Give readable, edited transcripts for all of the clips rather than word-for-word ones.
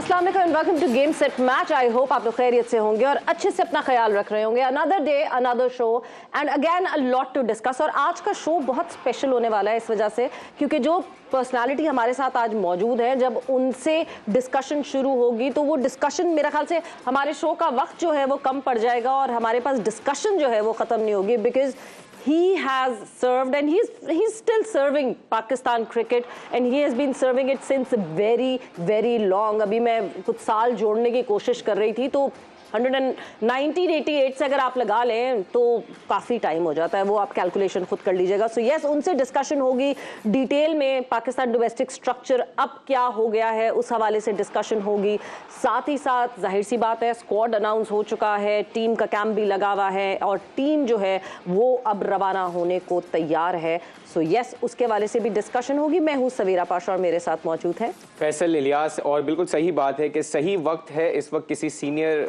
अस्सलाम वालेकुम, welcome to game set match. I hope आप लोग खैरियत से होंगे और अच्छे से अपना ख्याल रख रहे होंगे। Another day another show and again a lot to discuss. और आज का शो बहुत स्पेशल होने वाला है इस वजह से क्योंकि जो पर्सनालिटी हमारे साथ आज मौजूद है, जब उनसे डिस्कशन शुरू होगी तो वो डिस्कशन मेरा ख्याल से हमारे शो का वक्त जो है वो कम पड़ जाएगा और हमारे पास डिस्कशन जो है वो ख़त्म नहीं होगी। Because he has served and he's still serving Pakistan cricket and he has been serving it since very long। अभी मैं कुछ साल जोड़ने की कोशिश कर रही थी तो 1988 से अगर आप लगा लें तो काफ़ी टाइम हो जाता है, वो आप कैलकुलेशन खुद कर लीजिएगा। सो यस, उनसे डिस्कशन होगी डिटेल में, पाकिस्तान डोमेस्टिक स्ट्रक्चर अब क्या हो गया है उस हवाले से डिस्कशन होगी। साथ ही साथ जाहिर सी बात है स्क्वाड अनाउंस हो चुका है, टीम का कैंप भी लगा हुआ है और टीम जो है वो अब रवाना होने को तैयार है। सो यस, उसके वाले से भी डिस्कशन होगी। मैं हूँ सवेरा पाशा और मेरे साथ मौजूद है फैसल इलियास। और बिल्कुल सही बात है कि सही वक्त है इस वक्त किसी सीनियर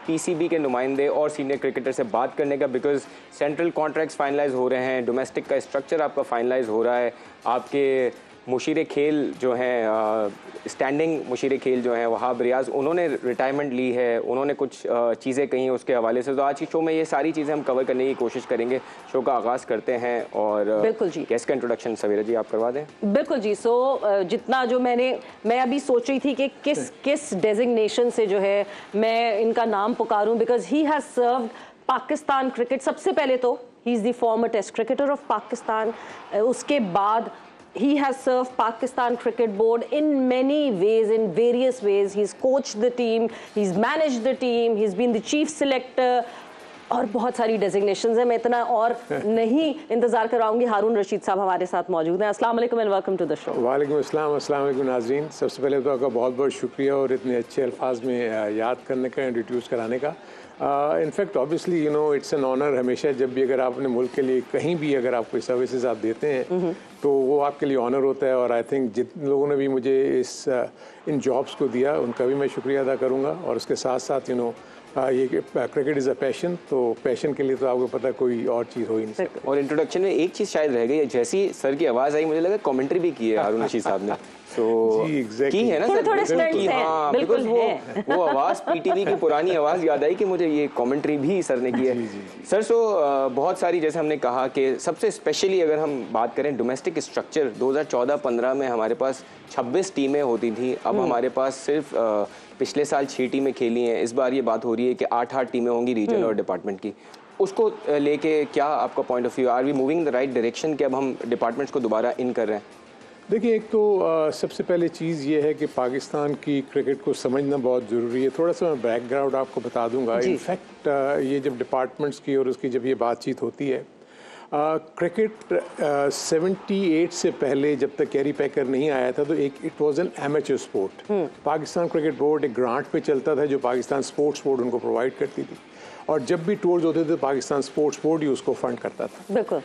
पीसीबी के नुमाइंदे और सीनियर क्रिकेटर से बात करने का, बिकॉज सेंट्रल कॉन्ट्रैक्ट्स फाइनलाइज हो रहे हैं, डोमेस्टिक का स्ट्रक्चर आपका फाइनलाइज हो रहा है, आपके मुशीर खेल जो हैं स्टैंडिंग मुशीर खेल जो हैं वहाब रियाज, उन्होंने रिटायरमेंट ली है, उन्होंने कुछ चीज़ें कही उसके हवाले से। तो आज की शो में ये सारी चीज़ें हम कवर करने की कोशिश करेंगे। शो का आगाज़ करते हैं और बिल्कुल जी, गेस्ट का इंट्रोडक्शन सवेरा जी आप करवा दें। बिल्कुल जी। सो जितना जो मैं अभी सोच रही थी कि किस डेजिग्नेशन से जो है मैं इनका नाम पुकारूं, because he has served Pakistan cricket. सबसे पहले तो he is the former test cricketer of Pakistan, उसके बाद he has served Pakistan Cricket Board in many ways, in various ways. He's coached the team, he's managed the team, he's been the chief selector और बहुत सारी designations हैं। मैं इतना और नहीं इंतजार कराऊंगी। हारून रशीद साहब हमारे साथ मौजूद हैं। अस्सलाम वालेकुम and welcome to the show. वालेकुम अस्सलाम, अस्सलाम वालेकुम नाज़रीन। सबसे पहले तो आपका बहुत बहुत शुक्रिया और इतने अच्छे अल्फाज में याद करने का, इंट्रोड्यूस कराने का। In fact obviously you know it's an honour. हमेशा जब भी अगर आप अपने मुल्क के लिए कहीं भी अगर आप कोई सर्विसेज आप देते हैं तो वो आपके लिए ऑनर होता है। और आई थिंक जिन लोगों ने भी मुझे इन जॉब्स को दिया उनका भी मैं शुक्रिया अदा करूँगा। और उसके साथ साथ यू नो ये क्रिकेट इज़ अ पैशन, तो पैशन के लिए तो आपको पता कोई और चीज़ हो ही नहीं सकती। और इंट्रोडक्शन में एक चीज़ शायद रह गई, जैसी सर की आवाज़ आई मुझे लगा कमेंट्री भी की है हारून रशीद साहब ने। की है ना थोड़े सर? हाँ, बिल्कुल वो आवाज़ पीटीवी की पुरानी आवाज़ याद आई कि मुझे ये कमेंट्री भी सर ने की है। सर बहुत सारी, जैसे हमने कहा कि सबसे स्पेशली अगर हम बात करें डोमेस्टिक स्ट्रक्चर, 2014-15 में हमारे पास 26 टीमें होती थी, अब हमारे पास सिर्फ पिछले साल 6 टीमें खेली हैं। इस बार ये बात हो रही है कि 8 टीमें होंगी रीजन और डिपार्टमेंट की। उसको लेके क्या आपका point of view? Are we moving the right direction कि अब हम डिपार्टमेंट्स को दोबारा इन कर रहे हैं? देखिए, एक तो सबसे पहले चीज़ ये है कि पाकिस्तान की क्रिकेट को समझना बहुत ज़रूरी है। थोड़ा सा मैं बैकग्राउंड आपको बता दूंगा। इनफैक्ट ये जब डिपार्टमेंट्स की और उसकी जब ये बातचीत होती है, क्रिकेट 78 से पहले जब तक कैरी पैकर नहीं आया था तो it was an amateur sport. Pakistan cricket board एक ग्रांट पे चलता था जो पाकिस्तान स्पोर्ट्स बोर्ड उनको प्रोवाइड करती थी, और जब भी टूर्स होते थे पाकिस्तान स्पोर्ट्स बोर्ड ही उसको फंड करता था। बिल्कुल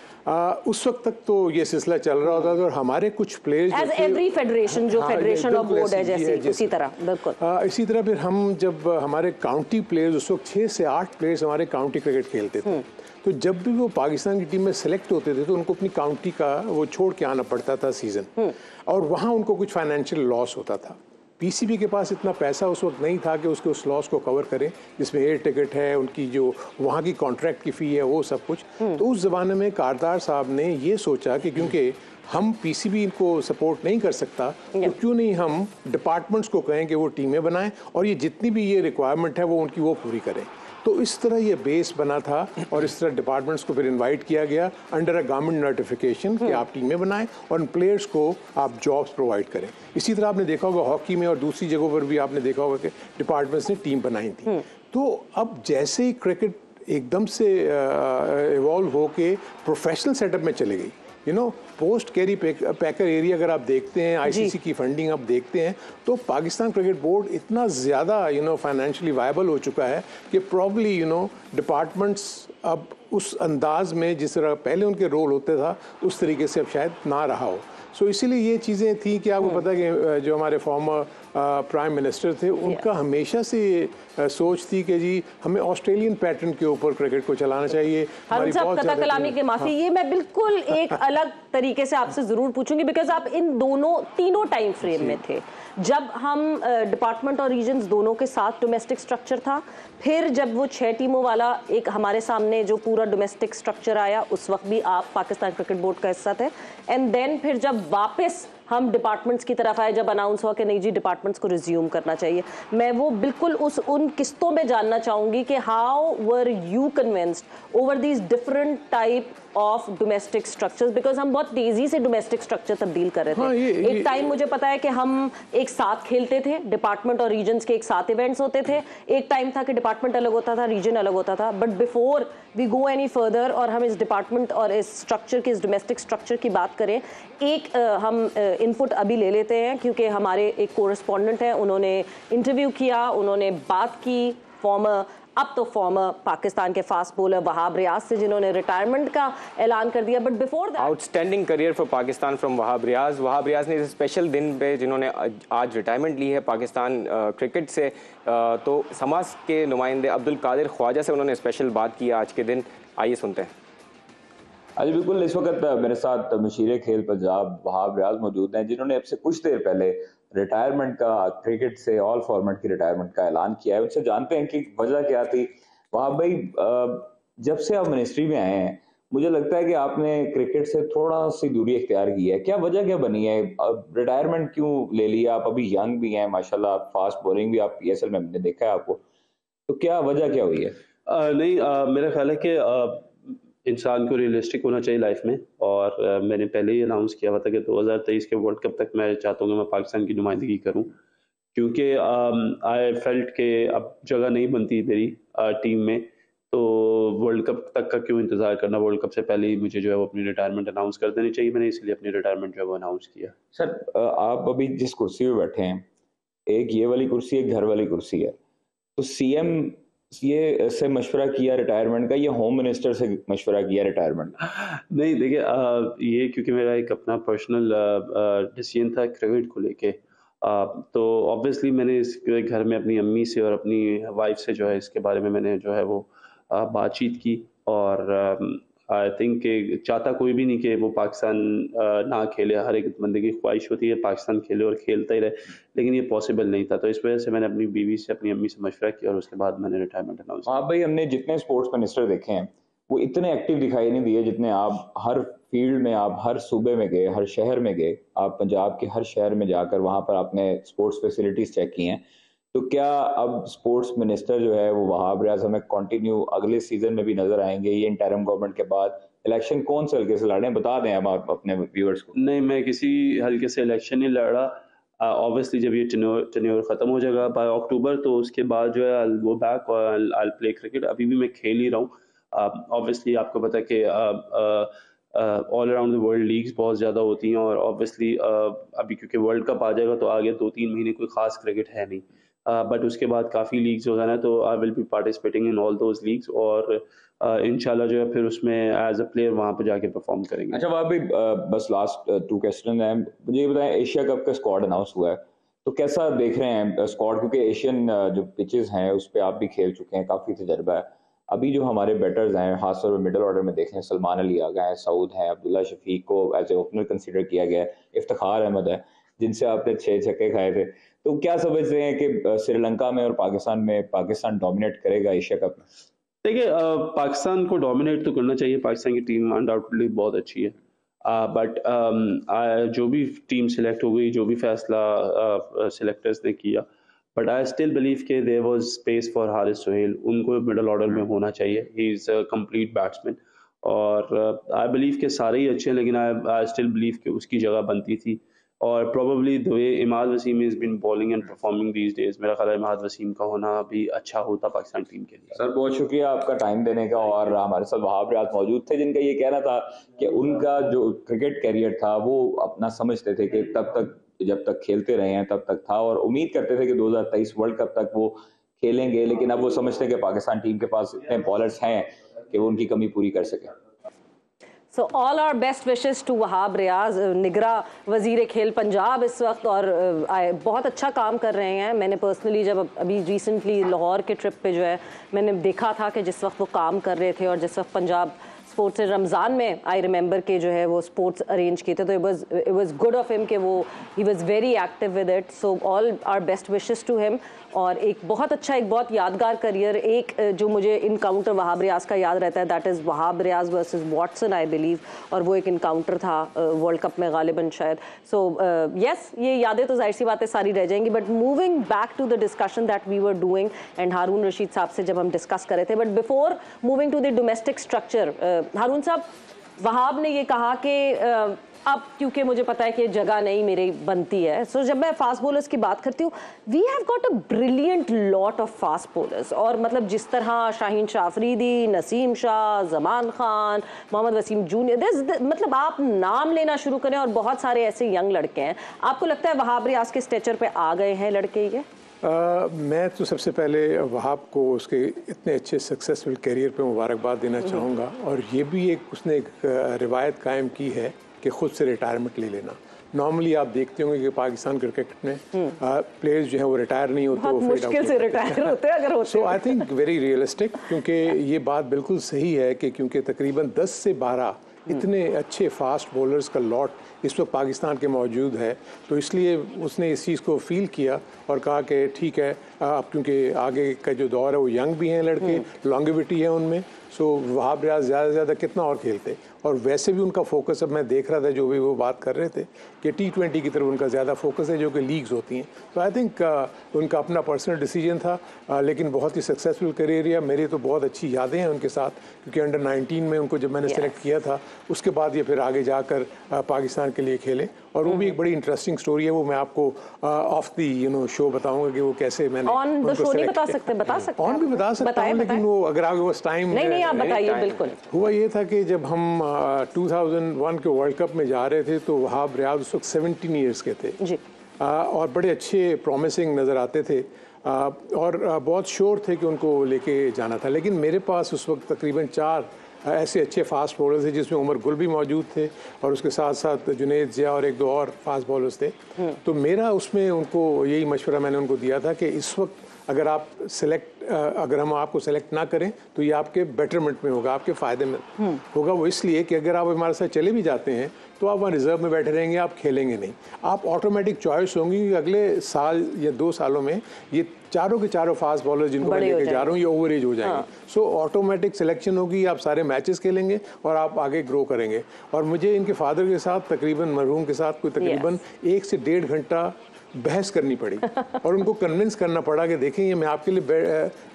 उस वक्त तक तो ये सिलसिला चल रहा होता था और हमारे कुछ प्लेयर्स एज एवरी फेडरेशन जो फेडरेशन ऑफ बोर्ड है जैसे उसी तरह। बिल्कुल इसी तरह फिर हम जब हमारे काउंटी प्लेयर्स, उस वक्त 6 से 8 प्लेयर्स हमारे काउंटी क्रिकेट खेलते थे, तो जब भी वो पाकिस्तान की टीम में सेलेक्ट होते थे तो उनको अपनी काउंटी का वो छोड़ के आना पड़ता था सीजन, और वहाँ उनको कुछ फाइनेंशियल लॉस होता था। पीसीबी के पास इतना पैसा उस वक्त नहीं था कि उसके उस लॉस को कवर करे, जिसमें एयर टिकट है, उनकी जो वहाँ की कॉन्ट्रैक्ट की फ़ी है, वो सब कुछ। तो उस ज़माने में कारदार साहब ने ये सोचा कि क्योंकि हम पीसीबी इनको सपोर्ट नहीं कर सकता तो क्यों नहीं हम डिपार्टमेंट्स को कहें कि वो टीमें बनाएं और ये जितनी भी ये रिक्वायरमेंट है वो उनकी वो पूरी करें। तो इस तरह ये बेस बना था और इस तरह डिपार्टमेंट्स को फिर इनवाइट किया गया अंडर अ गवर्नमेंट नोटिफिकेशन कि आप टीमें बनाएं और उन प्लेयर्स को आप जॉब्स प्रोवाइड करें। इसी तरह आपने देखा होगा हॉकी में और दूसरी जगहों पर भी आपने देखा होगा कि डिपार्टमेंट्स ने टीम बनाई थी। तो अब जैसे ही क्रिकेट एकदम से इवॉल्व होके प्रोफेशनल सेटअप में चले गई, you know post carry packer area अगर आप देखते हैं, आईसीसी की फंडिंग आप देखते हैं, तो पाकिस्तान क्रिकेट बोर्ड इतना ज़्यादा यू नो फाइनेंशियली वायबल हो चुका है कि प्रॉब्ली यू नो डिपार्टमेंट्स अब उस अंदाज में जिस तरह पहले उनके रोल होते था उस तरीके से अब शायद ना रहा हो। सो इसीलिए ये चीज़ें थी कि आपको पता है कि जो हमारे फॉर्मर प्राइम मिनिस्टर थे, उनका हमेशा से ये सोच थी कि जी हमें ऑस्ट्रेलियन पैटर्न के ऊपर क्रिकेट को चलाना चाहिए। हम सब कथा कलामी के माफी, ये मैं बिल्कुल एक अलग तरीके से आपसे जरूर पूछूंगी, बिकॉज आप इन तीनों टाइम फ्रेम में थे जब हम डिपार्टमेंट और रीजन्स दोनों के साथ डोमेस्टिक स्ट्रक्चर था, फिर जब वो 6 टीमों वाला एक हमारे सामने जो पूरा डोमेस्टिक स्ट्रक्चर आया, उस वक्त भी आप पाकिस्तान क्रिकेट बोर्ड का हिस्सा थे, एंड देन फिर जब वापस हम डिपार्टमेंट्स की तरफ आए, जब अनाउंस हुआ कि नहीं जी डिपार्टमेंट्स को रिज्यूम करना चाहिए, मैं वो बिल्कुल उन किस्तों में जानना चाहूंगी कि how were you convinced over these different type of domestic structures, because हम बहुत तेजी से डोमेस्टिक स्ट्रक्चर तब्दील कर रहे थे। हाँ, एक टाइम मुझे पता है कि हम एक साथ खेलते थे, डिपार्टमेंट और रीजन्स के एक साथ इवेंट्स होते थे, एक टाइम था कि डिपार्टमेंट अलग होता था, रीजन अलग होता था, but before we go any further और हम इस डिपार्टमेंट और इस स्ट्रक्चर की, इस डोमेस्टिक स्ट्रक्चर की बात करें, एक हम इनपुट अभी ले लेते हैं क्योंकि हमारे एक कोरेस्पॉन्डेंट हैं, उन्होंने इंटरव्यू किया, उन्होंने बात की अब तो फॉर्मर पाकिस्तान के फास्ट बॉलर वहाब रियाज से, जिन्होंने रिटायरमेंट का ऐलान कर दिया, but before that outstanding career for Pakistan from Wahab Riaz ने इस स्पेशल दिन पे जिन्होंने आज रिटायरमेंट ली है पाकिस्तान क्रिकेट से, तो समाज के नुमाइंदे अब्दुल कादिर ख्वाजा से उन्होंने स्पेशल बात की आज के दिन, आइए सुनते हैं। जी बिल्कुल, इस वक्त मेरे साथ मशीर खेल पंजाब वहाब रियाज मौजूद हैं, जिन्होंने अब से कुछ देर पहले रिटायरमेंट का, क्रिकेट से ऑल फॉर्मेट की रिटायरमेंट का ऐलान किया है। उनसे जानते हैं कि वजह क्या थी। वहाब भाई, जब से आप मिनिस्ट्री में आए हैं, मुझे लगता है कि आपने क्रिकेट से थोड़ा सी दूरी इख्तियार की है, क्या वजह क्या बनी है? रिटायरमेंट क्यों ले लिया? आप अभी यंग भी हैं माशाल्लाह, फास्ट बॉलिंग भी आप PSL में हमने देखा है आपको, तो क्या वजह क्या हुई है? नहीं, मेरा ख्याल है कि इंसान को रियलिस्टिक होना चाहिए लाइफ में, और मैंने पहले ही अनाउंस किया हुआ था कि 2023 के वर्ल्ड कप तक मैं चाहता हूँ कि मैं पाकिस्तान की नुमाइंदगी करूँ, क्योंकि आई फेल्ट के अब जगह नहीं बनती मेरी टीम में, तो वर्ल्ड कप तक का क्यों इंतज़ार करना, वर्ल्ड कप से पहले ही मुझे जो है वो अपनी रिटायरमेंट अनाउंस कर देनी चाहिए। मैंने इसलिए अपनी रिटायरमेंट जो है वो अनाउंस किया। सर, आप अभी जिस कुर्सी पे बैठे हैं, एक ये वाली कुर्सी, एक घर वाली कुर्सी है, तो CM ये से मशवरा किया रिटायरमेंट का, ये होम मिनिस्टर से मशवरा किया रिटायरमेंट? नहीं, देखिए, ये क्योंकि मेरा एक अपना पर्सनल डिसीजन था क्रिकेट को लेके, तो ऑब्वियसली मैंने इस घर में अपनी अम्मी से और अपनी वाइफ से जो है इसके बारे में मैंने जो है वो बातचीत की, और आई थिंक कि चाहता कोई भी नहीं कि वो पाकिस्तान ना खेले। हर एक बंदे की ख्वाहिश होती है पाकिस्तान खेले और खेलता ही रहे, लेकिन ये पॉसिबल नहीं था, तो इस वजह से मैंने अपनी बीवी से, अपनी अम्मी से मशवरा किया और उसके बाद मैंने रिटायरमेंट अनाउंस किया। हाँ भाई, हमने जितने स्पोर्ट्स मिनिस्टर देखे हैं वो इतने एक्टिव दिखाई नहीं दिए जितने आप हर फील्ड में, आप हर सूबे में गए, हर शहर में गए, आप पंजाब के हर शहर में जाकर वहाँ पर आपने स्पोर्ट्स फैसिलिटीज चेक की हैं। तो क्या अब स्पोर्ट्स मिनिस्टर जो है वो वहाब रियाज हमें कंटिन्यू अगले सीजन में भी नजर आएंगे? ये इंटरिम गवर्नमेंट के बाद इलेक्शन कौन से हल्के से लड़ रहे हैं, बता दें अब आप अपने व्यूअर्स को। नहीं, मैं किसी हल्के से इलेक्शन नहीं लड़ रहा। ऑब्वियसली जब ये टेन्योर ख़त्म हो जाएगा बाय अक्टूबर, तो उसके बाद जो है आई विल गो बैक और आई विल प्ले क्रिकेट। अभी भी मैं खेल ही रहा हूँ। ऑब्वियसली आपको पता है कि all around the world leagues बहुत ज़्यादा होती हैं, और ऑब्वियसली अभी क्योंकि वर्ल्ड कप आ जाएगा तो आगे 2-3 महीने कोई ख़ास क्रिकेट है नहीं, बट उसके बाद काफ़ी लीग्स हो जाना है, तो I will be participating in all those leagues, और इंशाल्लाह जो है फिर उसमें एज अ प्लेयर वहाँ पे जाके परफॉर्म करेंगे। अच्छा वहाँ भी बस लास्ट 2 क्वेश्चन है, मुझे ये बताएं, एशिया कप का स्क्वाड अनाउंस हुआ है, तो कैसा देख रहे हैं स्क्वाड? क्योंकि एशियन जो पिचेस हैं उस पर आप भी खेल चुके हैं, काफ़ी तजर्बा है। अभी जो हमारे बैटर्स हैं, खासतौर पर मिडिल ऑर्डर में देखें, सलमान अली आ गए हैं, सऊद हैं, अब्दुल्ला शफीक को एज ए ओपनर कंसिडर किया गया है, इफ्तिखार अहमद है जिनसे आपने 6 छक्के खाए थे, तो क्या समझ रहे हैं कि श्रीलंका में और पाकिस्तान में पाकिस्तान डोमिनेट करेगा एशिया कप में? देखिए, पाकिस्तान को डोमिनेट तो करना चाहिए, पाकिस्तान की टीम अनडाउटेडली बहुत अच्छी है, बट जो भी टीम सिलेक्ट हो गई, जो भी फैसला सिलेक्टर्स ने किया, बट आई स्टिल बिलीव के there was space for Haris Sohail. उनको मिडल ऑर्डर में होना चाहिए, he is a complete batsman, और आई बिलीव के सारे ही अच्छे हैं, लेकिन आई स्टिल बिलीव कि उसकी जगह बनती थी, और probably the way Imad Wasim is been bowling and performing these days, मेरा ख्याल है इमाद वसीम का होना भी अच्छा होता पाकिस्तान टीम के लिए। सर बहुत शुक्रिया आपका टाइम देने का, और हमारे साथ वहाब रियाज मौजूद थे जिनका ये कहना था कि उनका जो क्रिकेट कैरियर था वो अपना समझते थे कि तब तक जब तक खेलते रहे हैं तब तक था, और उम्मीद करते थे कि 2023 वर्ल्ड कप तक वो खेलेंगे, लेकिन अब वो समझते हैं कि पाकिस्तान टीम के पास इतने बॉलर्स हैं कि वो उनकी कमी पूरी कर सके। So all our best wishes to Wahab Riaz, निगरा वजीर खेल पंजाब इस वक्त, और बहुत अच्छा काम कर रहे हैं। मैंने पर्सनली जब अभी रिसेंटली लाहौर के ट्रिप पे जो है मैंने देखा था कि जिस वक्त वो काम कर रहे थे और जिस वक्त पंजाब स्पोर्ट्स रमज़ान में आई रिमेंबर के जो है वो स्पोर्ट्स अरेंज किए थे, तो it was good of him कि वो he was very active with it. So all our best wishes to him. और एक बहुत यादगार करियर, एक जो मुझे इनकाउंटर वहाब रियाज का याद रहता है, that is Wahab Riaz versus Watson I believe, और वो एक इनकाउंटर था वर्ल्ड कप में गालिबन शायद। सो यस, ये यादें तो जाहिर सी बातें सारी रह जाएंगी, but moving back to the discussion that we were doing and Haroon Rashid साहब से जब हम डिस्कस कर रहे थे, but before moving to the domestic structure, Haroon साहब, वहाब ने ये कहा कि अब क्योंकि मुझे पता है कि जगह नहीं मेरी बनती है, सो जब मैं फास्ट बॉलर्स की बात करती हूँ, we have got a brilliant lot of fast bowlers, और मतलब जिस तरह शाहीन शाह अफरीदी, नसीम शाह, जमान खान, मोहम्मद वसीम जूनियर, मतलब आप नाम लेना शुरू करें और बहुत सारे ऐसे यंग लड़के हैं। आपको लगता है वहाब रियाज के स्टेचर पे आ गए हैं लड़के ये? मैं तो सबसे पहले वहाब को उसके इतने अच्छे सक्सेसफुल करियर पे मुबारकबाद देना चाहूँगा, और ये भी उसने एक रिवायत कायम की है कि खुद से रिटायरमेंट ले लेना। नॉर्मली आप देखते होंगे कि पाकिस्तान क्रिकेट में प्लेयर्स जो हैं वो रिटायर नहीं होते, वो मुश्किल से रिटायर होते हैं अगर होते। सो आई थिंक वेरी रियलिस्टिक, क्योंकि ये बात बिल्कुल सही है कि क्योंकि तकरीबन 10 से 12 इतने अच्छे फास्ट बॉलर्स का लॉट इस वक्त पाकिस्तान के मौजूद है, तो इसलिए उसने इस चीज़ को फील किया और कहा कि ठीक है, अब क्योंकि आगे का जो दौर है वो यंग भी हैं लड़के, लॉन्गेविटी है उनमें, सो वहाब रियाज ज़्यादा से ज़्यादा कितना और खेलते। और वैसे भी उनका फोकस, अब मैं देख रहा था जो भी वो बात कर रहे थे कि T20 की तरफ उनका ज़्यादा फोकस है, जो कि लीग्स होती हैं। तो आई थिंक उनका अपना पर्सनल डिसीजन था, लेकिन बहुत ही सक्सेसफुल करियर है। मेरी तो बहुत अच्छी यादें हैं उनके साथ, क्योंकि अंडर 19 में उनको जब मैंने सेलेक्ट किया था, उसके बाद ये फिर आगे जाकर पाकिस्तान के लिए खेले, और वो भी एक बड़ी इंटरेस्टिंग स्टोरी है। वो मैं आपको ऑफ दी शो बताऊंगा कि वो कैसे मैंने ऑन द शो नहीं बता सकते ऑन भी बता सकता हूँ, लेकिन वो अगर आगे वो टाइम नहीं आप बताइए। बिल्कुल हुआ ये था कि जब हम 2001 के वर्ल्ड कप में जा रहे थे, तो वहाब रियाज उस वक्त 17 ईयर्स के थे जी, और बड़े अच्छे प्रॉमिसिंग नज़र आते थे, और बहुत श्योर थे कि उनको लेके जाना था। लेकिन मेरे पास उस वक्त तकरीबन 4 ऐसे अच्छे फास्ट बॉलर्स थे, जिसमें उमर गुल भी मौजूद थे, और उसके साथ साथ जुनैद जिया और 1-2 और फास्ट बॉलर्स थे। तो मेरा उसमें उनको यही मशवरा मैंने उनको दिया था कि इस वक्त अगर हम आपको सेलेक्ट ना करें तो ये आपके बेटरमेंट में होगा, आपके फ़ायदे में होगा। वो इसलिए कि अगर आप हमारे साथ चले भी जाते हैं तो आप वहाँ रिजर्व में बैठे रहेंगे, आप खेलेंगे नहीं, आप ऑटोमेटिक चॉइस होंगी कि अगले साल या 2 सालों में ये चारों के चारों फास्ट बॉलर जिनको मैं लेके जा रहा हूँ ये ओवर एज हो जाएंगे। सो ऑटोमेटिक सिलेक्शन होगी, आप सारे मैचेस खेलेंगे और आप आगे ग्रो करेंगे। और मुझे इनके फादर के साथ तकरीबन मरहूम के साथ कोई तकरीबन 1 से 1.5 घंटा बहस करनी पड़ी और उनको कन्विंस करना पड़ा कि देखें ये मैं आपके लिए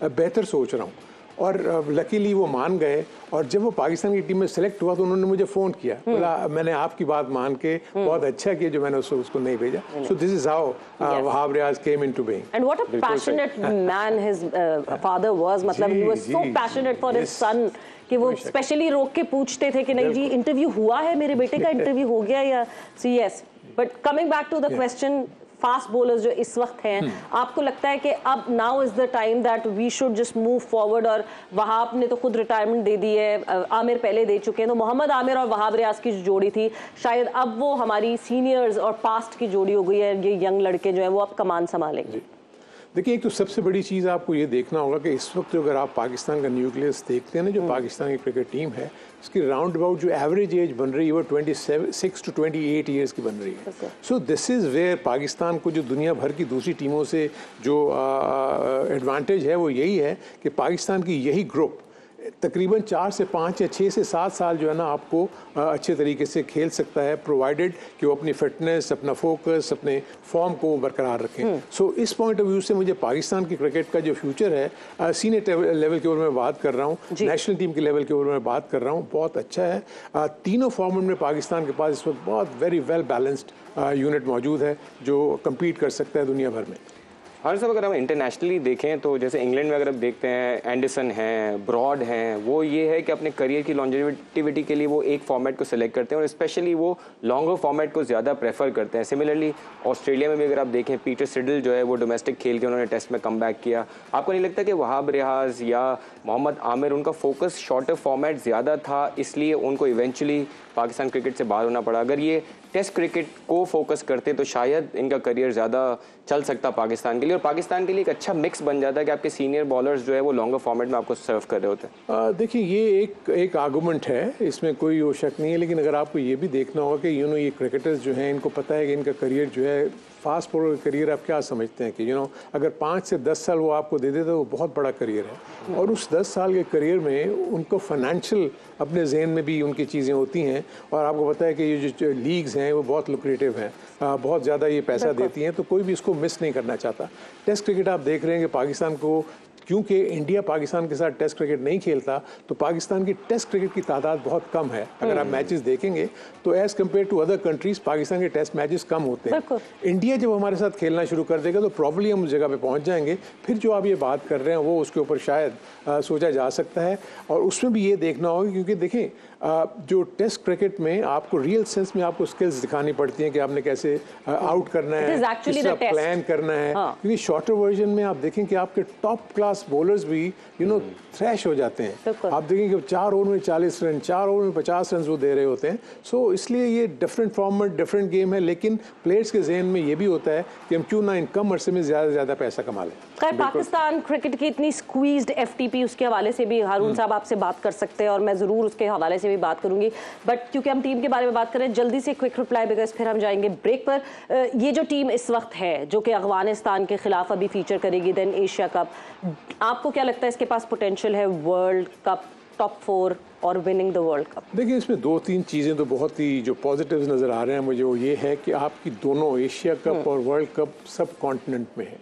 बेहतर सोच रहा हूँ, और लकीली वो मान गए। और जब वो पाकिस्तान की टीम में सेलेक्ट हुआ तो उन्होंने मुझे फ़ोन किया, बोला मैंने आपकी बात मान के बहुत अच्छा किया जो मैंने उसको नहीं भेजा। So this is how Wahab Riaz came into being. And what a passionate man his father was, मतलब he was so passionate for his son कि वो स्पेशली रोक के पूछते थे कि नहीं जी इंटरव्यू हुआ है, मेरे बेटे का इंटरव्यू हो गया या so yes. But coming back to the question, fast bowlers जो इस वक्त हैं, आपको लगता है कि अब now is the time that we should just move forward? और वहाब ने तो खुद रिटायरमेंट दे दी है, आमिर पहले दे चुके हैं, तो मोहम्मद आमिर और वहाब रियाज की जो जोड़ी थी शायद अब वो हमारी सीनियर्स और पास्ट की जोड़ी हो गई है, ये यंग लड़के जो है वो अब कमान संभालेंगे। देखिए, एक तो सबसे बड़ी चीज़ आपको ये देखना होगा कि इस वक्त जो अगर आप पाकिस्तान का न्यूक्लियस देखते हैं ना, जो पाकिस्तान की क्रिकेट टीम है, इसकी राउंड अबाउट जो एवरेज एज बन रही है वो 26 to 28 ईयर्स की बन रही है। So this is where Pakistan को जो दुनिया भर की दूसरी टीमों से जो एडवांटेज है वो यही है कि पाकिस्तान की यही ग्रुप तकरीबन 4 से 5 या 6 से 7 साल जो है ना आपको अच्छे तरीके से खेल सकता है, प्रोवाइडेड कि वो अपनी फिटनेस, अपना फोकस, अपने फॉर्म को बरकरार रखें। सो इस पॉइंट ऑफ व्यू से मुझे पाकिस्तान की क्रिकेट का जो फ्यूचर है, सीनियर लेवल के ऊपर मैं बात कर रहा हूँ, नेशनल टीम के लेवल के ऊपर मैं बात कर रहा हूँ, बहुत अच्छा है। तीनों फॉर्मेट में पाकिस्तान के पास इस वक्त बहुत वेरी वेल बैलेंस्ड यूनिट मौजूद है जो कम्पीट कर सकता है दुनिया भर में। हाँ साहब, अगर हम इंटरनेशनली देखें तो जैसे इंग्लैंड में अगर आप देखते हैं एंडरसन हैं, ब्रॉड हैं, वो ये है कि अपने करियर की लॉन्जेविटी के लिए वो एक फॉर्मेट को सिलेक्ट करते हैं और स्पेशली वो लॉन्गर फॉर्मेट को ज़्यादा प्रेफर करते हैं। सिमिलरली ऑस्ट्रेलिया में भी अगर आप देखें, पीटर सिडल जो है वो डोमेस्टिक खेल के उन्होंने टेस्ट में कम बैक किया। आपको नहीं लगता कि वहाब रियाज या मोहम्मद आमिर, उनका फोकस शॉर्टर फॉर्मेट ज़्यादा था, इसलिए उनको इवेंचुअली पाकिस्तान क्रिकेट से बाहर होना पड़ा? अगर ये टेस्ट क्रिकेट को फोकस करते तो शायद इनका करियर ज़्यादा चल सकता पाकिस्तान के लिए, और पाकिस्तान के लिए एक अच्छा मिक्स बन जाता है कि आपके सीनियर बॉलर्स जो है वो लॉन्गर फॉर्मेट में आपको सर्व कर रहे होते हैं। देखिए, ये एक आर्गूमेंट है, इसमें कोई वो शक नहीं है, लेकिन अगर आपको ये भी देखना होगा कि ये क्रिकेटर्स जो हैं इनको पता है कि इनका करियर जो है फास्ट बॉलर करियर आप क्या समझते हैं कि अगर 5 से 10 साल वो आपको दे दे तो वो बहुत बड़ा करियर है, और उस 10 साल के करियर में उनको फाइनेंशियल अपने जहन में भी उनकी चीज़ें होती हैं, और आपको पता है कि ये जो लीग्स हैं वो बहुत लुक्रेटिव हैं, बहुत ज़्यादा ये पैसा देती हैं, तो कोई भी इसको मिस नहीं करना चाहता। टेस्ट क्रिकेट आप देख रहे हैं कि पाकिस्तान को, क्योंकि इंडिया पाकिस्तान के साथ टेस्ट क्रिकेट नहीं खेलता, तो पाकिस्तान की टेस्ट क्रिकेट की तादाद बहुत कम है। अगर आप मैचेस देखेंगे तो as compared to other countries Pakistan के टेस्ट मैचेस कम होते हैं। इंडिया जब हमारे साथ खेलना शुरू कर देगा तो प्रॉब्ली हम उस जगह पे पहुंच जाएंगे। फिर जो आप ये बात कर रहे हैं वो उसके ऊपर शायद सोचा जा सकता है, और उसमें भी ये देखना होगा, क्योंकि देखें जो टेस्ट क्रिकेट में आपको रियल सेंस में आपको स्किल्स दिखानी पड़ती हैं कि आपने कैसे आउट करना है, किस तरह प्लान करना है। क्योंकि शॉर्टर वर्जन में आप देखें कि आपके टॉप क्लास बॉलर्स भी थ्रैश हो जाते हैं। आप देखें कि 4 ओवर में 40 रन, 4 ओवर में 50 रन वो दे रहे होते हैं। सो इसलिए ये डिफरेंट फॉर्मेट, डिफरेंट गेम है, लेकिन प्लेयर्स के जहन में ये भी होता है कि हम क्यों ना इन कम अरसे में ज़्यादा से ज़्यादा पैसा कमा लें। खैर, पाकिस्तान क्रिकेट की इतनी स्क्वीज्ड एफटीपी, उसके हवाले से भी हारून साहब आपसे बात कर सकते हैं, और मैं ज़रूर उसके हवाले से भी बात करूंगी, बट क्योंकि हम टीम के बारे में बात करें, जल्दी से क्विक रिप्लाई, बिकॉज फिर हम जाएंगे ब्रेक पर। ये जो टीम इस वक्त है जो कि अफगानिस्तान के खिलाफ अभी फीचर करेगी, देन एशिया कप, आपको क्या लगता है इसके पास पोटेंशियल है वर्ल्ड कप, टॉप 4 और विनिंग द वर्ल्ड कप? देखिए, इसमें 2-3 चीज़ें तो बहुत ही जो पॉजिटिव्स नज़र आ रहे हैं मुझे, वो ये है कि आपकी दोनों एशिया कप और वर्ल्ड कप सब कॉन्टिनेंट में है,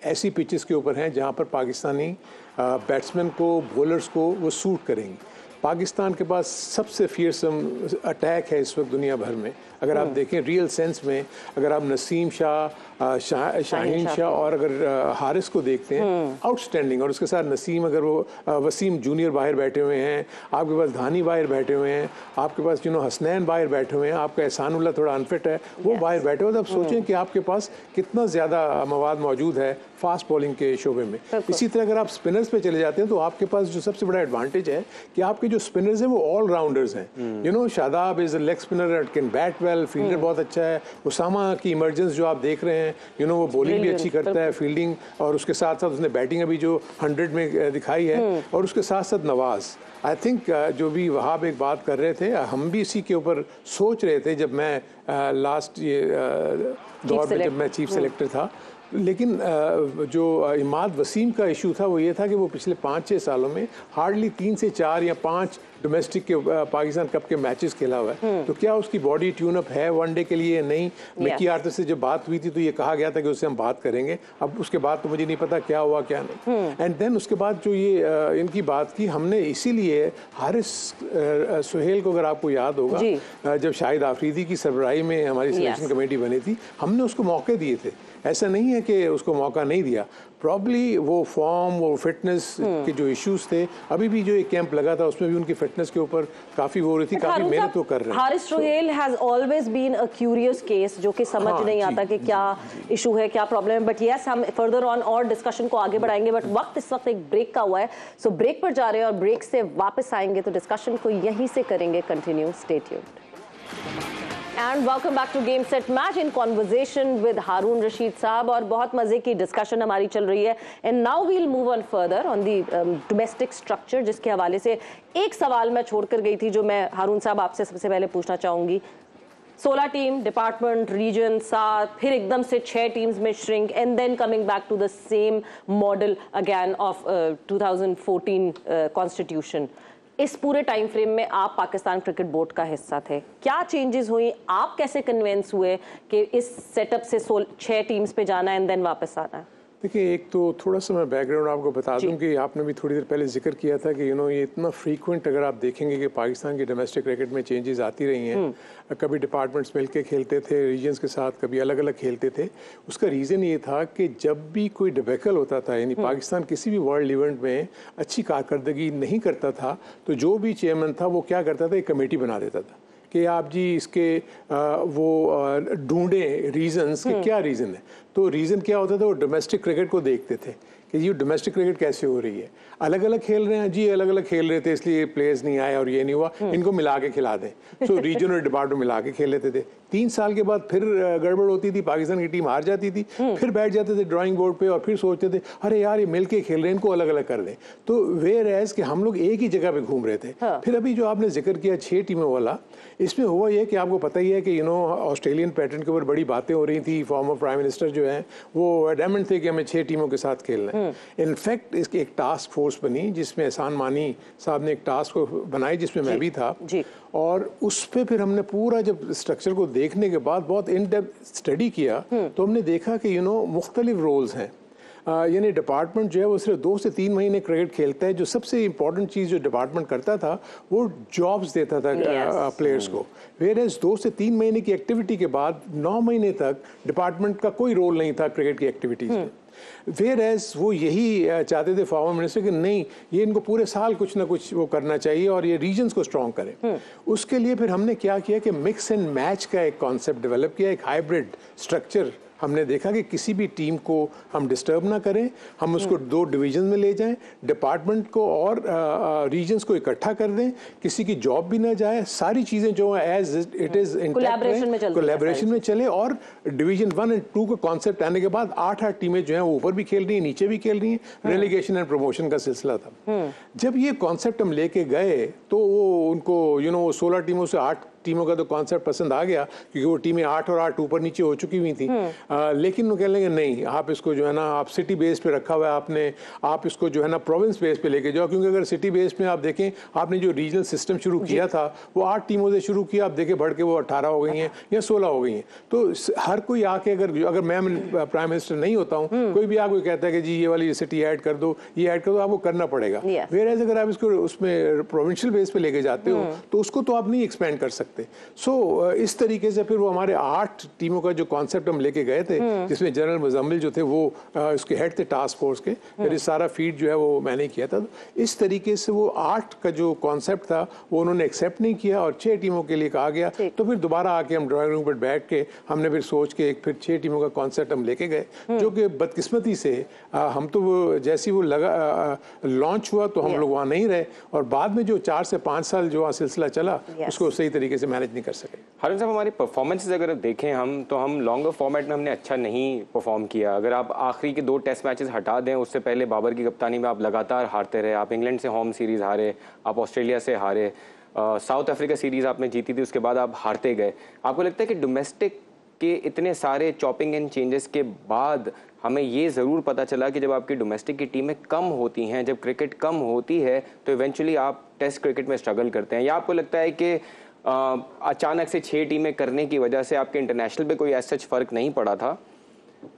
ऐसी पिचेस के ऊपर हैं जहां पर पाकिस्तानी बैट्समैन को, बॉलर्स को वो सूट करेंगे। पाकिस्तान के पास सबसे फियरसम अटैक है इस वक्त दुनिया भर में। अगर आप देखें रियल सेंस में, अगर आप नसीम शाह, शाहीन शाह और अगर हारिस को देखते हैं, आउटस्टैंडिंग, और उसके साथ नसीम, अगर वो वसीम जूनियर बाहर बैठे हुए हैं, आपके पास धानी बाहर बैठे हुए हैं, आपके पास हसनैन बाहर बैठे हुए हैं, आपका एहसानुल्लाह थोड़ा अनफिट है, वो बाहर बैठे हुए, तो आप सोचें कि आपके पास कितना ज़्यादा मवाद मौजूद है फास्ट बॉलिंग के शोबे में। इसी तरह अगर आप स्पिनर्स पे चले जाते हैं तो आपके पास जो सबसे बड़ा एडवांटेज है कि आपके जो स्पिनर्स हैं वो ऑल राउंडर्स हैं। Shadab is a leg spinner, can bat well, fielder बहुत अच्छा है। उसामा की इमरजेंस जो आप देख रहे हैं, वो बॉलिंग भी अच्छी करता है, फील्डिंग, और उसके साथ साथ उसने बैटिंग अभी जो 100 में दिखाई है, और उसके साथ साथ नवाज। आई थिंक जो भी वहाब एक बात कर रहे थे, हम भी इसी के ऊपर सोच रहे थे जब मैं लास्ट ये दौर में जब मैं चीफ सेलेक्टर था। लेकिन जो इमाद वसीम का इशू था वो ये था कि वो पिछले 5-6 सालों में हार्डली 3 से 4 या 5 डोमेस्टिक के पाकिस्तान कप के मैचेस खेला हुआ है। तो क्या उसकी बॉडी ट्यून अप है वनडे के लिए? नहीं। मिकी आर्थर से जब बात हुई थी तो ये कहा गया था कि उससे हम बात करेंगे। अब उसके बाद तो मुझे नहीं पता क्या हुआ क्या नहीं। एंड देन उसके बाद जो ये इनकी बात की हमने, इसीलिए हारिस सुहेल को, अगर आपको याद होगा, जब शाहिद आफरीदी की सरबराही में हमारी सिलेक्शन कमेटी बनी थी, हमने उसको मौके दिए थे। ऐसा नहीं है कि उसको मौका नहीं दिया। प्रॉब्ली वो फॉर्म, वो फिटनेस के जो इश्यूज थे, अभी भी जो एक कैंप लगा था उसमें भी उनकी फिटनेस के ऊपर काफी वो हो रही थी, काफी मेहनत तो कर रहे हैं। Haris Sohail has always been a curious case, जो कि समझ नहीं आता कि क्या इशू है, क्या प्रॉब्लम है। बट यस, हम फर्दर ऑन और डिस्कशन को आगे बढ़ाएंगे, बट वक्त इस वक्त एक ब्रेक का हुआ है, सो ब्रेक पर जा रहे हैं और ब्रेक से वापस आएंगे तो डिस्कशन को यहीं से करेंगे continue. Stay tuned. And welcome back to Game Set Match in conversation with हारून रशीद साहब, और बहुत मजे की डिस्कशन हमारी चल रही है। And now we'll move on further on the domestic structure, जिसके हवाले से एक सवाल मैं छोड़कर गई थी जो मैं हारून साहब आपसे सबसे पहले पूछना चाहूंगी। 16 टीम, डिपार्टमेंट, रीजन 7, फिर एकदम से 6 टीम्स में shrink, and then coming back to the same model again of 2014 constitution. इस पूरे टाइम फ्रेम में आप पाकिस्तान क्रिकेट बोर्ड का हिस्सा थे, क्या चेंजेस हुई? आप कैसे कन्विंस हुए कि इस सेटअप से 6 टीम्स पे जाना है एंड देन वापस आना है? देखिए, एक तो थोड़ा सा मैं बैकग्राउंड आपको बता दूं कि आपने भी थोड़ी देर पहले जिक्र किया था कि ये इतना फ्रीक्वेंट अगर आप देखेंगे कि पाकिस्तान की डोमेस्टिक क्रिकेट में चेंजेस आती रही हैं। कभी डिपार्टमेंट्स मिलके खेलते थे रीजन्स के साथ, कभी अलग अलग खेलते थे। उसका रीज़न ये था कि जब भी कोई डिबेकल होता था, यानी पाकिस्तान किसी भी वर्ल्ड इवेंट में अच्छी कारकर्दगी नहीं करता था, तो जो भी चेयरमैन था वो क्या करता था, एक कमेटी बना देता था कि आप जी इसके वो ढूंढें रीजंस कि क्या रीज़न है। तो रीज़न क्या होता था, वो डोमेस्टिक क्रिकेट को देखते थे कि ये डोमेस्टिक क्रिकेट कैसे हो रही है, अलग अलग खेल रहे हैं जी, अलग अलग खेल रहे थे इसलिए प्लेयर्स नहीं आए और ये नहीं हुआ, इनको मिला के खिला दें। सो रीजनल डिपार्टमेंट मिला के खेल लेते थे। 3 साल के बाद फिर गड़बड़ होती थी, पाकिस्तान की टीम हार जाती थी, फिर बैठ जाते थे ड्राइंग बोर्ड पे और फिर सोचते थे अरे यार ये मिल के खेल रहे हैं, इनको अलग अलग कर दें। तो वेयर एज कि हम लोग एक ही जगह पे घूम रहे थे। फिर अभी जो आपने जिक्र किया 6 टीमों वाला, इसमें हुआ ये कि आपको पता ही है कि ऑस्ट्रेलियन पैटर्न के ऊपर बड़ी बातें हो रही थी। फॉर्मर प्राइम मिनिस्टर जो हैं वो एडमेंट थे कि हमें 6 टीमों के साथ खेलना है। इनफैक्ट इसकी एक टास्क फोर्स बनी जिसमें एहसान मानी साहब ने एक टास्क फोर्स बनाई जिसमें मैं भी था जी। और उस पर फिर हमने पूरा जब स्ट्रक्चर को देखने के बाद बहुत इन डेप्थ स्टडी किया तो हमने देखा कि मुख्तलिफ रोल्स हैं। यानी डिपार्टमेंट जो है वो सिर्फ 2 से 3 महीने क्रिकेट खेलता है। जो सबसे इंपॉर्टेंट चीज़ जो डिपार्टमेंट करता था वो जॉब्स देता था प्लेयर्स को। वेयर एज 2 से 3 महीने की एक्टिविटी के बाद 9 महीने तक डिपार्टमेंट का कोई रोल नहीं था क्रिकेट की एक्टिविटीज़ में। वेयर एज वो यही चाहते थे फॉर्मर मिनिस्टर कि नहीं, ये इनको पूरे साल कुछ ना कुछ वो करना चाहिए और ये रीजन्स को स्ट्रॉन्ग करें। उसके लिए फिर हमने क्या किया कि मिक्स एंड मैच का एक कॉन्सेप्ट डेवलप किया, एक हाइब्रिड स्ट्रक्चर। हमने देखा कि किसी भी टीम को हम डिस्टर्ब ना करें, हम उसको 2 डिवीजन में ले जाएं, डिपार्टमेंट को और रीजन्स को इकट्ठा कर दें, किसी की जॉब भी ना जाए, सारी चीज़ें जो एज इट इज़ कोलैबोरेशन में चले। और डिवीजन 1 और 2 का कॉन्सेप्ट आने के बाद 8-8 टीमें जो हैं वो ऊपर भी खेल रही हैं, नीचे भी खेल रही हैं। रेलीगेशन एंड प्रमोशन का सिलसिला था। जब ये कॉन्सेप्ट हम लेके गए तो वो उनको 16 टीमों से 8 टीमों का तो कॉन्सेप्ट पसंद आ गया, क्योंकि वो टीमें 8 और 8 ऊपर नीचे हो चुकी हुई थी। लेकिन वो कह लेंगे नहीं, आप इसको जो है ना आप सिटी बेस पे रखा हुआ है आपने, आप इसको जो है ना प्रोविंस बेस पे लेके जाओ। क्योंकि अगर सिटी बेस में आप देखें, आपने जो रीजनल सिस्टम शुरू किया था वो 8 टीमों से शुरू किया, आप देखें बढ़ के वो 18 हो गई हैं या 16 हो गई हैं। तो हर कोई आके अगर मैं प्राइम मिनिस्टर नहीं होता हूँ, कोई भी आके कहता है कि जी ये वाली सिटी ऐड कर दो, ये ऐड कर दो, आपको करना पड़ेगा। वेयर एज अगर आप इसको उसमें प्रोविंशियल बेस पे लेके जाते हो तो उसको तो आप नहीं एक्सपेंड कर सकते। इस तरीके से फिर वो हमारे 8 टीमों का जो कॉन्सेप्ट हम लेके गए थे, जिसमें जनरल मुजम्मिल जो थे वो उसके हेड थे टास्क फोर्स के, फिर इस सारा फीड जो है वो मैंने किया था। इस तरीके से वो 8 का जो कॉन्सेप्ट था वो उन्होंने एक्सेप्ट नहीं किया और 6 टीमों के लिए कहा गया। तो फिर दोबारा आके हम ड्राइंग रूम पर बैठ के हमने फिर सोच के फिर 6 टीमों का कॉन्सेप्ट हम लेके गए, जो कि बदकिस्मती से हम तो वो जैसी वो लगा लॉन्च हुआ तो हम लोग वहाँ नहीं रहे, और बाद में जो 4 से 5 साल जो वहाँ सिलसिला चला उसको सही तरीके से मैनेज नहीं कर सके। हारून साहब, हमारी परफॉर्मेंसेज अगर देखें हम लॉन्गर फॉर्मेट में हमने अच्छा नहीं परफॉर्म किया। अगर आप आखिरी के 2 टेस्ट मैचेस हटा दें, उससे पहले बाबर की कप्तानी में आप लगातार हारते रहे। आप इंग्लैंड से होम सीरीज़ हारे, आप ऑस्ट्रेलिया से हारे, साउथ अफ्रीका सीरीज़ आपने जीती थी, उसके बाद आप हारते गए। आपको लगता है कि डोमेस्टिक के इतने सारे चॉपिंग एंड चेंजेस के बाद हमें ये ज़रूर पता चला कि जब आपकी डोमेस्टिक की टीमें कम होती हैं, जब क्रिकेट कम होती है तो इवेंचुअली आप टेस्ट क्रिकेट में स्ट्रगल करते हैं? या आपको लगता है कि अचानक से 6 टीमें करने की वजह से आपके इंटरनेशनल पे कोई ऐसा फर्क नहीं पड़ा था?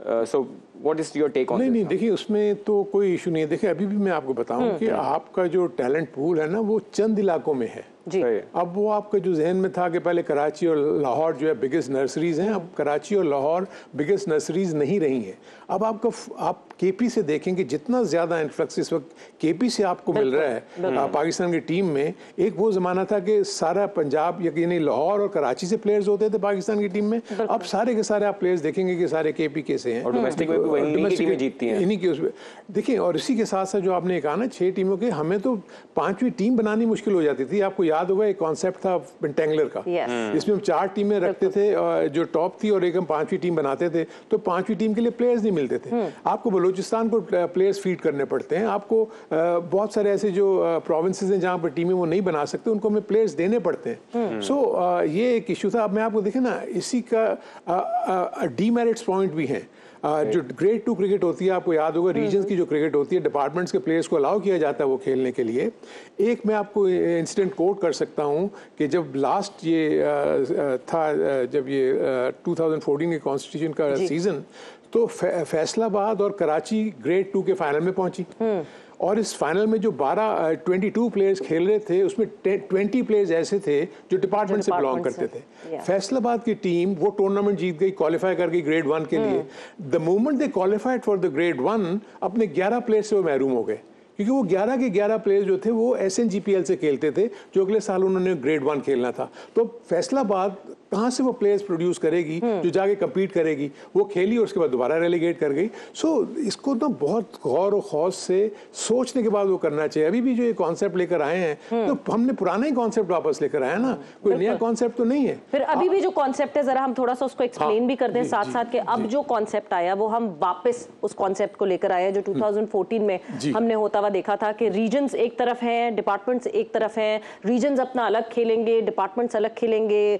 So what is your take on? नहीं, देखिए उसमें तो कोई इशू नहीं है। देखिए अभी भी मैं आपको बताऊं कि आपका जो टैलेंट पूल है ना वो चंद इलाकों में है जी। अब वो आपका जो जहन में था कि पहले कराची और लाहौर जो है बिगेस्ट नर्सरीज हैं, अब कराची और लाहौर बिगेस्ट नर्सरीज नहीं रही हैं। अब आप केपी से देखेंगे जितना ज़्यादा इन्फ्लक्स इस वक्त केपी से आपको मिल रहा है पाकिस्तान की टीम में। एक वो ज़माना था कि सारा पंजाब यानी लाहौर और कराची से प्लेयर्स होते थे पाकिस्तान की टीम में, अब सारे के सारे आप प्लेयर्स देखेंगे कि सारे केपी के से हैं और डोमेस्टिक में भी इन्हीं की टीमें जीतती हैं, इन्हीं की उसमें देखिए। और इसी के साथ साथ जो आपने कहा ना 6 टीमों के, हमें तो 5वीं टीम बनानी मुश्किल हो जाती थी। आपको याद होगा एक कॉन्सेप्ट था पेंटेंगलर का, इसमें हम 4 टीमें रखते थे जो टॉप थी और एक हम 5वीं टीम बनाते थे, तो 5वीं टीम के लिए प्लेयर्स नहीं मिलते थे। आपको बलूचिस्तान को प्लेयर्स फीड करने पड़ते हैं, आपको बहुत सारे ऐसे जो प्रोविंसेस हैं जहाँ पर टीमें वो नहीं बना सकते, उनको हमें प्लेयर्स देने पड़ते हैं। सो ये एक इशू था। अब मैं आपको देखें ना, इसी का डीमेरिट्स पॉइंट भी हैं। जो ग्रेड 2 क्रिकेट होती है, आपको याद होगा रीजन्स की जो क्रिकेट होती है, डिपार्टमेंट्स के प्लेयर्स को अलाउ किया जाता है वो खेलने के लिए। एक मैं आपको इंसिडेंट कोट कर सकता हूँ कि जब लास्ट ये था, जब ये 2014 के कॉन्स्टिट्यूशन का सीजन, तो फैसलाबाद और कराची ग्रेड 2 के फाइनल में पहुंची और इस फाइनल में जो 22 प्लेयर्स खेल रहे थे उसमें 20 प्लेयर्स ऐसे थे जो डिपार्टमेंट से बिलोंग करते थे। फैसलाबाद की टीम वो टूर्नामेंट जीत गई, क्वालिफाई कर गई ग्रेड 1 के लिए। The moment they qualified for the grade 1 अपने 11 प्लेयर्स से वो महरूम हो गए, क्योंकि वो 11 के 11 प्लेयर्स जो थे वो SNGPL से खेलते थे, जो अगले साल उन्होंने ग्रेड 1 खेलना था। तो फैसलाबाद कहाँ से वो प्लेयर्स प्रोड्यूस करेगी जो जाके कम्पीट करेगी? वो खेली और उसके बाद दोबारा रेलीगेट कर गई। सो इसको तो बहुत गौर और खौफ से सोचने के बाद वो करना चाहिए। अभी भी जो ये कॉन्सेप्ट लेकर आए हैं तो हमने पुराना ही कॉन्सेप्ट वापस लेकर आया ना, कोई नया कॉन्सेप्ट तो नहीं है। फिर अभी भी जो कॉन्सेप्ट है जरा हम थोड़ा सा उसको एक्सप्लेन भी कर दें साथ साथ के अब जो कॉन्सेप्ट आया वो हम वापस उस कॉन्सेप्ट को लेकर आए जो 2014 में हमने होता हुआ देखा था कि रीजन्स एक तरफ हैं, डिपार्टमेंट्स एक तरफ हैं। रीजन्स अपना अलग खेलेंगे, डिपार्टमेंट्स अलग खेलेंगे।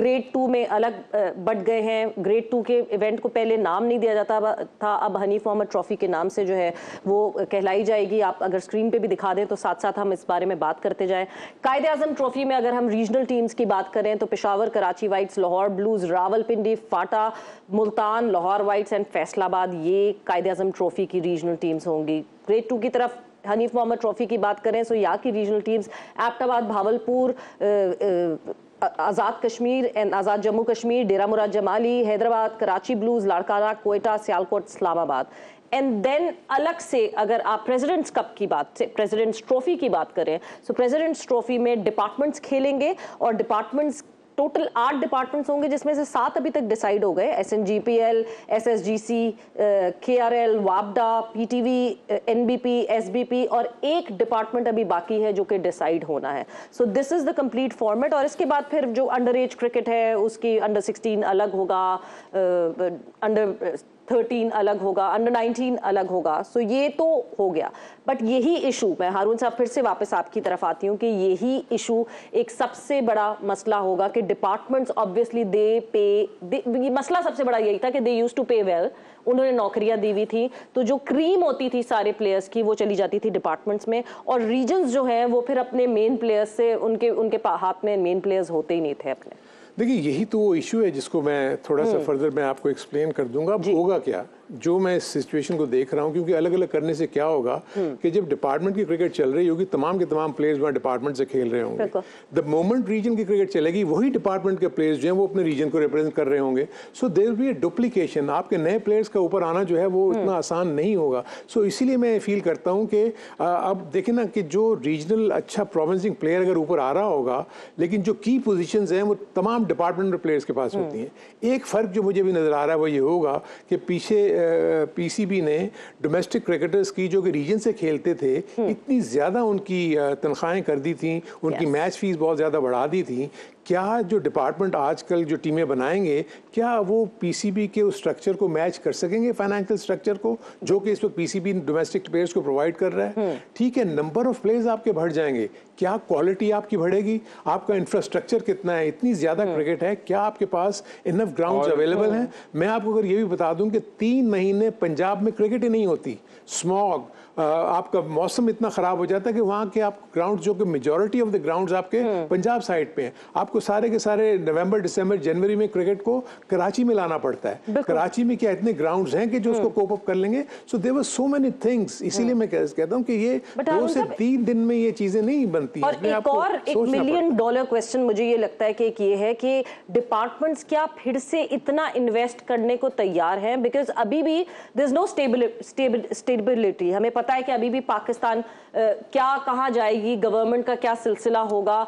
ग्रेड 2 में अलग बट गए हैं। ग्रेड 2 के इवेंट को पहले नाम नहीं दिया जाता था, अब हनीफ मोहम्मद ट्रॉफी के नाम से जो है वो कहलाई जाएगी। आप अगर स्क्रीन पे भी दिखा दें तो साथ साथ हम इस बारे में बात करते जाएं। कायदे आजम ट्रॉफी में अगर हम रीजनल टीम्स की बात करें तो Peshawar, Karachi whites, Lahore blues, Rawalpindi, FATA, Multan, Lahore whites and Faisalabad, ये कायदे आजम ट्रॉफी की रीजनल टीम्स होंगी। ग्रेड 2 की तरफ हनीफ मोहम्मद ट्रॉफी की बात करें तो यहाँ की regional teams Abbottabad, Bahawalpur, Azad Kashmir and Azad Jammu Kashmir, Dera Murad Jamali, Hyderabad, Karachi blues, Larkana, Quetta, Sialkot, Islamabad. And then अलग से अगर आप प्रेसिडेंट्स कप की बात से प्रेसिडेंट्स ट्रॉफी की बात करें तो प्रेसिडेंट्स ट्रॉफी में डिपार्टमेंट्स खेलेंगे और डिपार्टमेंट्स टोटल 8 डिपार्टमेंट्स होंगे जिसमें से 7 अभी तक डिसाइड हो गए। SNGPL, SSGC, KRL, वापडा, PTV, NBP, SBP और एक डिपार्टमेंट अभी बाकी है जो कि डिसाइड होना है। So this is the complete format. और इसके बाद फिर जो अंडर एज क्रिकेट है उसकी अंडर 16 अलग होगा, अंडर 13 अलग होगा, अंडर 19 अलग होगा। सो ये तो हो गया, बट यही इशू, मैं हारून साहब फिर से वापस आपकी तरफ आती हूँ कि यही इशू एक सबसे बड़ा मसला होगा कि डिपार्टमेंट्स ऑब्वियसली मसला सबसे बड़ा यही था कि दे यूज्ड टू पे वेल, उन्होंने नौकरियां दी हुई थी, तो जो क्रीम होती थी सारे प्लेयर्स की वो चली जाती थी डिपार्टमेंट्स में, और रीजन्स जो हैं वो फिर अपने मेन प्लेयर्स से उनके हाथ में मेन प्लेयर्स होते ही नहीं थे अपने। देखिए यही तो वो इशू है जिसको मैं थोड़ा सा फर्दर मैं आपको एक्सप्लेन कर दूंगा। अब होगा क्या, जो मैं इस सिचुएशन को देख रहा हूँ, क्योंकि अलग अलग करने से क्या होगा कि जब डिपार्टमेंट की क्रिकेट चल रही होगी तमाम के तमाम प्लेयर्स वहाँ डिपार्टमेंट से खेल रहे होंगे। द मोमेंट रीजन की क्रिकेट चलेगी वही डिपार्टमेंट के प्लेयर्स जो हैं वो अपने रीजन को रिप्रेजेंट कर रहे होंगे। So there will be a duplication. आपके नए प्लेयर्स का ऊपर आना जो है वो इतना आसान नहीं होगा। सो इसीलिए मैं फील करता हूँ कि अब देखें ना कि जो रीजनल अच्छा प्रोविंसिंग प्लेयर अगर ऊपर आ रहा होगा, लेकिन जो की पोजीशंस हैं वो तमाम डिपार्टमेंट प्लेयर्स के पास होती हैं। एक फ़र्क जो मुझे भी नज़र आ रहा है वो ये होगा कि पीछे PCB ने डोमेस्टिक क्रिकेटर्स की जो कि रीजन से खेलते थे इतनी ज़्यादा उनकी तनख्वाहें कर दी थी, उनकी मैच फीस बहुत ज़्यादा बढ़ा दी थी। क्या जो डिपार्टमेंट आजकल जो टीमें बनाएंगे क्या वो PCB के उस स्ट्रक्चर को मैच कर सकेंगे, फाइनेंशियल स्ट्रक्चर को जो कि इस वक्त PCB डोमेस्टिक प्लेयर्स को प्रोवाइड कर रहा है? ठीक है, नंबर ऑफ प्लेयर्स आपके बढ़ जाएंगे, क्या क्वालिटी आपकी बढ़ेगी? आपका इंफ्रास्ट्रक्चर कितना है? इतनी ज़्यादा क्रिकेट है, क्या आपके पास इनफ ग्राउंड्स अवेलेबल हैं? मैं आपको अगर ये भी बता दूं कि 3 महीने पंजाब में क्रिकेट ही नहीं होती। स्मॉग, आपका मौसम इतना ख़राब हो जाता है कि वहाँ के आप ग्राउंड जो कि मेजॉरिटी ऑफ द ग्राउंड्स आपके पंजाब साइड पे हैं, आपको सारे के सारे नवंबर, दिसंबर, जनवरी में क्रिकेट को कराची में लाना पड़ता है। कराची में क्या इतने ग्राउंड्स हैं कि जो उसको कोप अप कर लेंगे? So there were so many things. इसीलिए मैं कहता हूँ कि ये 2 से 3 दिन में ये चीज़ें नहीं बनती। और एक $1 मिलियन क्वेश्चन मुझे ये लगता है कि एक ये है कि डिपार्टमेंट्स क्या फिर से इतना इन्वेस्ट करने को तैयार हैं? बिकॉज अभी भी देयर इज नो स्टेबिलिटी। हमें पता है कि अभी भी पाकिस्तान क्या कहाँ जाएगी, गवर्नमेंट का क्या सिलसिला होगा।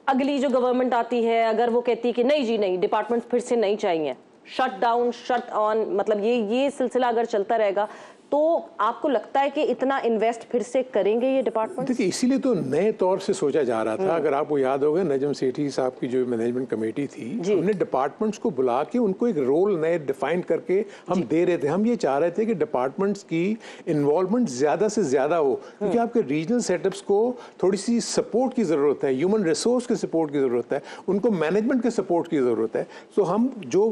अगली जो गवर्नमेंट आती है अगर वो कहती है कि नहीं जी नहीं, डिपार्टमेंट्स फिर से नहीं चाहिए, शट डाउन शट ऑन, मतलब ये सिलसिला अगर चलता रहेगा तो आपको लगता है कि इतना इन्वेस्ट फिर से करेंगे ये डिपार्टमेंट? देखिए इसीलिए तो नए तौर से सोचा जा रहा था। अगर आपको याद होगा नजम सेठी साहब की जो मैनेजमेंट कमेटी थी, हमने डिपार्टमेंट्स को बुला के उनको एक रोल नए डिफाइन करके हम दे रहे थे। हम ये चाह रहे थे कि डिपार्टमेंट्स की इन्वॉल्वमेंट ज़्यादा से ज़्यादा हो, क्योंकि आपके रीजनल सेटअप्स को थोड़ी सी सपोर्ट की ज़रूरत है, ह्यूमन रिसोर्स के सपोर्ट की ज़रूरत है, उनको मैनेजमेंट के सपोर्ट की ज़रूरत है। तो हम जो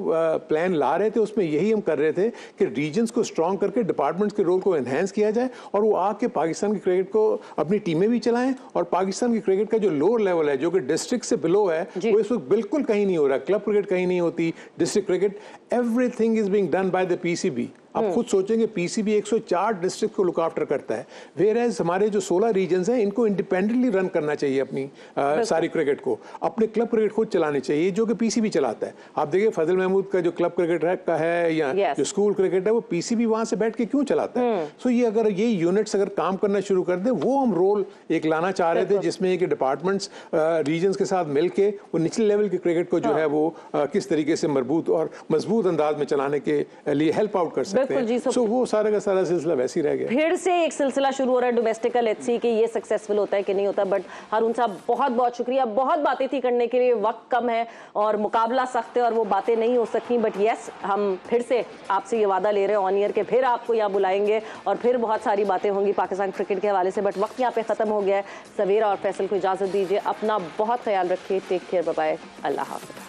प्लान ला रहे थे उसमें यही हम कर रहे थे कि रीजन्स को स्ट्रॉन्ग करके डिपार्टमेंट्स के रोल को एनहेंस किया जाए और वो आके पाकिस्तान की क्रिकेट को अपनी टीमें भी चलाएं। और पाकिस्तान की क्रिकेट का जो लोअर लेवल है जो कि डिस्ट्रिक्ट से बिलो है वो इस वक्त बिल्कुल कहीं नहीं हो रहा। क्लब क्रिकेट कहीं नहीं होती, district cricket, everything is being done by the PCB। आप खुद सोचेंगे पीसीबी 104 डिस्ट्रिक्ट को लुक आफ्टर करता है, वेयर एज हमारे जो 16 रीजन्स हैं इनको इंडिपेंडेंटली रन करना चाहिए अपनी सारी क्रिकेट को, अपने क्लब क्रिकेट खुद चलाने चाहिए जो कि पीसीबी चलाता है। आप देखिए फजल महमूद का जो क्लब क्रिकेट का है या जो स्कूल क्रिकेट है वो पीसीबी वहां से बैठ के क्यों चलाता है। सो ये अगर ये यूनिट्स अगर काम करना शुरू कर दे, वो हम रोल एक लाना चाह रहे थे जिसमें एक डिपार्टमेंट्स रीजन्स के साथ मिलके वो निचले लेवल के क्रिकेट को जो है वो किस तरीके से मजबूत अंदाज में चलाने के लिए हेल्प आउट कर सकते हैं। सो वो सारा का सारा सिलसिला वैसे ही रह गया। फिर से एक सिलसिला शुरू हो रहा है डोमेस्टिक, लेट्स सी कि ये सक्सेसफुल होता है कि नहीं होता। बट हारून साहब बहुत बहुत शुक्रिया, बहुत बातें थी करने के लिए, वक्त कम है और मुकाबला सख्त है और वो बातें नहीं हो सकती। बट यस, हम फिर से आपसे ये वादा ले रहे हैं ऑन ईयर के फिर आपको यहाँ बुलाएंगे और फिर बहुत सारी बातें होंगी पाकिस्तान क्रिकेट के हवाले से। बट वक्त यहाँ पे खत्म हो गया है। सवेरा और फैसल को इजाजत दीजिए, अपना बहुत ख्याल रखिए, टेक केयर, बाय बाय, अल्लाह हाफिज़।